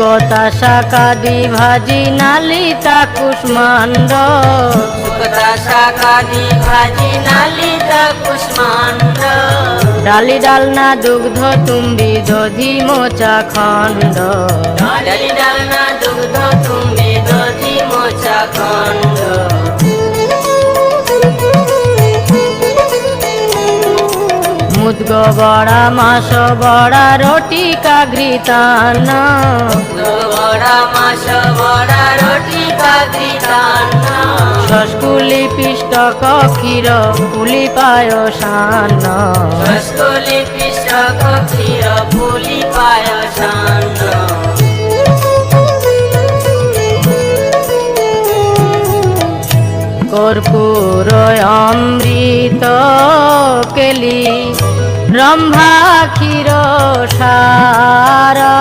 শুকতা শাকাদি ভাজি নালিতা কুষ্মাণ্ড শুকতা শাকাদি ভাজি নালিতা কুষ্মাণ্ড ডালি ডালনা দুগ্ধ তুম্বি দধি মোচা খণ্ড ডালি ডালনা দুগ্ধ তুমি দধি মোচা খণ্ড মুদগ বড়া মাস বড়া রটি কাঘৃতান্ন বড়া মাস বড়া রটি কাঘৃতান্ন শস্কুলি পিষ্টক ক্ষীর পুলি পায়সান্ন রসকলি পিষ্টক ক্ষীর পুলি পায়সান্ন কর্পূর অমৃত কেলি রম্ভা ক্ষীর সারা